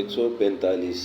145।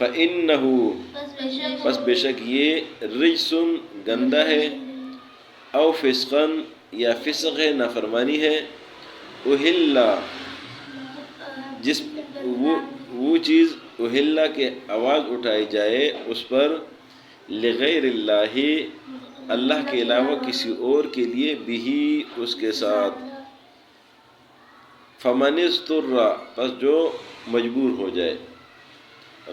فَإِنَّهُ پس بے شک یہ رجسن گندہ ہے، او فسقن یا فسق ہے، نافرمانی ہے، اہلا جس وہ چیز اہلا کے آواز اٹھائی جائے اس پر، لغیر اللہ اللہ کے علاوہ کسی اور کے لیے، بھی اس کے ساتھ، فمن اضطر پس جو مجبور ہو جائے،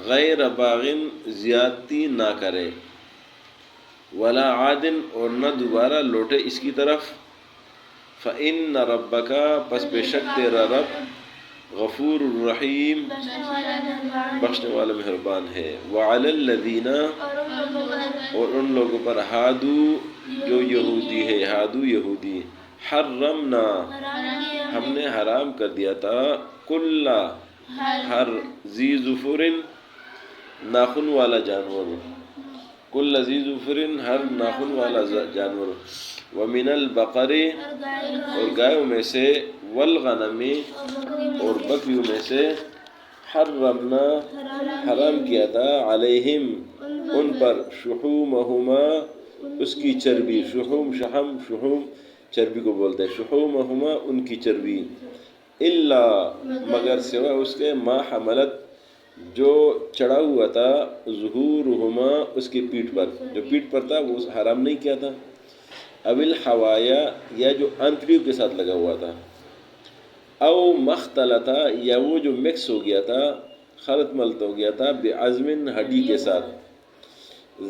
غیر باغن زیادتی نہ کرے، ولا عادن اور نہ دوبارہ لوٹے اس کی طرف، فإن ربک پس بے شک تیرا رب، غفور الرحیم بخشنے والا مہربان ہے، وعلی الذین اور ان لوگوں پر، ہادو جو یہودی ہے، ہادو یہودی، حرمنا ہم نے حرام کر دیا تھا، کل ہر ذی ظفر ناخن والا جانور، کل ذی ظفر ہر ناخن والا جانور، ومن البقر اور گایوں میں سے، والغنم اور بکریوں میں سے، حرمنا حرام کیا تھا، علیہم ان پر، شحومہما اس کی چربی، شحوم چربی کو بولتے ہیں، شحومہما ان کی چربی، الا مگر سوا اس کے، ما حملت جو چڑھا ہوا تھا، ظہورہما اس کی پیٹھ پر، جو پیٹھ پر تھا وہ حرام نہیں کیا تھا، اول حوایا یا جو انتڑیوں کے ساتھ لگا ہوا تھا، او مختلطا یا وہ جو مکس ہو گیا تھا، خلط ملط ہو گیا تھا، بعظم ہڈی کے ساتھ،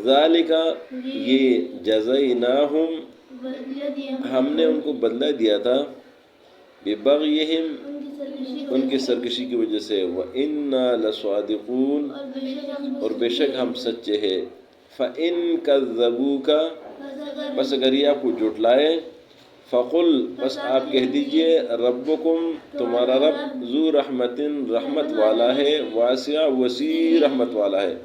ذالک یہ، جزیناہم ہم نے ان کو بدلہ دیا تھا، ببغیہم ان کی سرکشی کی وجہ سے، وَإِنَّا لَصَادِقُونَ اور بے شک ہم سچے ہیں، فَإِن كَذَّبُوكَ پس اگر یہ آپ کو جھٹلائے، فَقُلْ پس آپ کہہ دیجئے، ربکم تمہارا رب، ذو رحمت رحمت والا ہے، واسع وسیع رحمت والا ہے،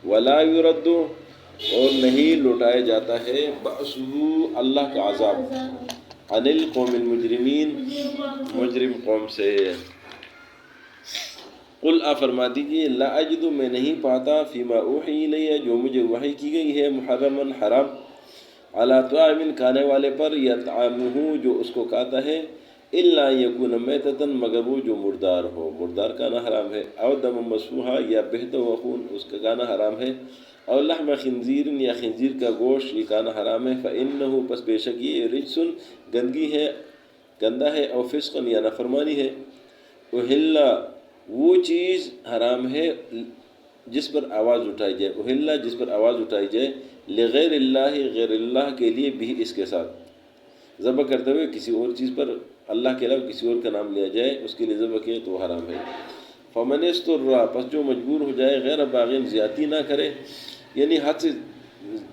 ولا يرد اور نہیں لوٹایا جاتا ہے، بأسہ اللہ کا عذاب، عن القوم المجرمین مجرم قوم سے۔ قل آپ فرما دیجئے، لا اجد میں نہیں پاتا، فیما اوحی الیہ جو مجھے وحی کی گئی ہے، محرمن حرام، علی طاعم کھانے والے پر، یطعمہ جو اس کو کھاتا ہے، الا یکون میتۃ مگر وہ جو مردار ہو، مردار کھانا حرام ہے، او دم مسفوحا یا بہتا ہوا خون اس کا کھانا حرام ہے، او لحم خنزیر یا خنزیر کا گوشت یہ کھانا حرام ہے، فإنہ پس بے شک یہ، رجسن گندگی ہے، گندہ ہے، او فسقن یا نافرمانی ہے، اہلا وہ چیز حرام ہے جس پر آواز اٹھائی جائے، اہلا جس پر آواز اٹھائی جائے، لغیر اللہ غیر اللہ کے لیے، بھی اس کے ساتھ، ذبح کرتے ہوئے کسی اور چیز پر اللہ کے علاوہ کسی اور کا نام لیا جائے، اس کے لیے ذبح کیے تو حرام ہے، فمن اضطر پس جو مجبور ہو جائے، غیر باغین زیادتی نہ کرے، یعنی حد سے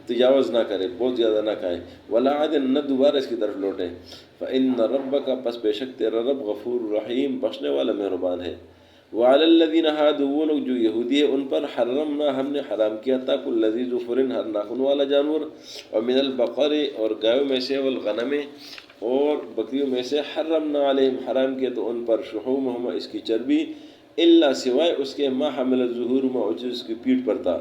تجاوز نہ کرے، بہت زیادہ نہ کھائے، ولا عادن نہ دوبارہ اس کی طرف لوٹے، فإن ربک پس بے شک تیرا رب، غفور رحیم بخشنے والا مہربان ہے، وعلی الذین ہادوا وہ لوگ جو یہودی ہے ان پر، حرمنا ہم نے حرام کیا تھا، کل ذی ظفر ہر ناخن والا جانور، ومن البقر اور گایوں میں سے، والغنم اور بکریوں میں سے، حرمنا علیہم حرام کیا تو ان پر، شحومہما اس کی چربی، الا سوائے اس کے، ما حملت ظہورہما اس کی پیٹھ پر تھا،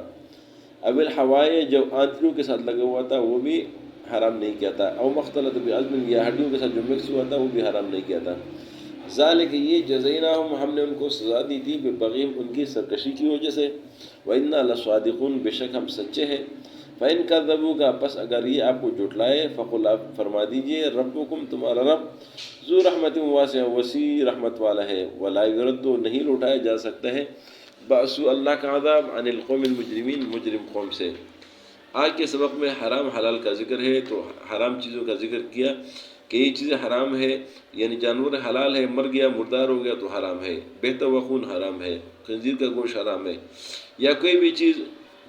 اول حوائے جو آنتڑیوں کے ساتھ لگا ہوا تھا وہ بھی حرام نہیں کیا تھا، او مختلط بعظم یا ہڈیوں کے ساتھ جو مکس ہوا تھا وہ بھی حرام نہیں کیا تھا، ذالک یہ، جزیناہم ہم نے ان کو سزا دی تھی، ببغیہم ان کی سرکشی کی وجہ سے، وإنا لصادقون بے شک ہم سچے ہیں، فإن کذبوک پس اگر یہ آپ کو جھٹلائے، فقل آپ فرما دیجئے، ربکم تمہارا رب، ذو رحمت واسع وسیع رحمت والا ہے، ولا یرد نہیں لوٹایا جا سکتا ہے، بأسو اللہ کا عذاب، عن القوم المجرمین مجرم قوم سے۔ آج کے سبق میں حرام حلال کا ذکر ہے، تو حرام چیزوں کا ذکر کیا کہ یہ چیزیں حرام ہے، یعنی جانور حلال ہے، مر گیا مردار ہو گیا تو حرام ہے، بہتا ہوا خون حرام ہے، خنزیر کا گوشت حرام ہے، یا کوئی بھی چیز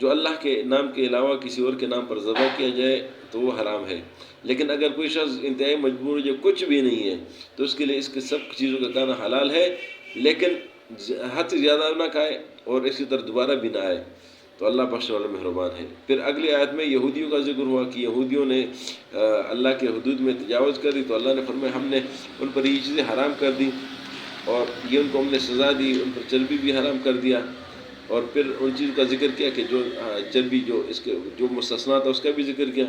جو اللہ کے نام کے علاوہ کسی اور کے نام پر ذبح کیا جائے تو وہ حرام ہے، لیکن اگر کوئی شخص انتہائی مجبور جو کچھ بھی نہیں ہے تو اس کے لیے اس کے سب چیزوں کا کھانا حلال ہے، لیکن حد سے زیادہ نہ کھائے اور اس کی طرف دوبارہ بھی نہ آئے، تو اللہ بخشنے والا مہربان ہے۔ پھر اگلی آیت میں یہودیوں کا ذکر ہوا کہ یہودیوں نے اللہ کے حدود میں تجاوز کر دی، تو اللہ نے فرمایا ہم نے ان پر یہ چیزیں حرام کر دی، اور یہ ان کو ہم نے سزا دی، ان پر چربی بھی حرام کر دیا، اور پھر ان چیزوں کا ذکر کیا کہ جو چربی جو اس کے جو مستثنا تھا اس کا بھی ذکر کیا.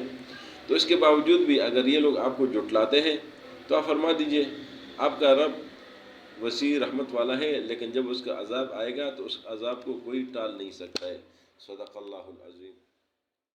تو اس کے باوجود بھی اگر یہ لوگ آپ کو جھٹلاتے ہیں تو آپ فرما دیجئے آپ کا رب وسیع رحمت والا ہے، لیکن جب اس کا عذاب آئے گا تو اس عذاب کو کوئی ٹال نہیں سکتا ہے. صدق اللہ العظیم.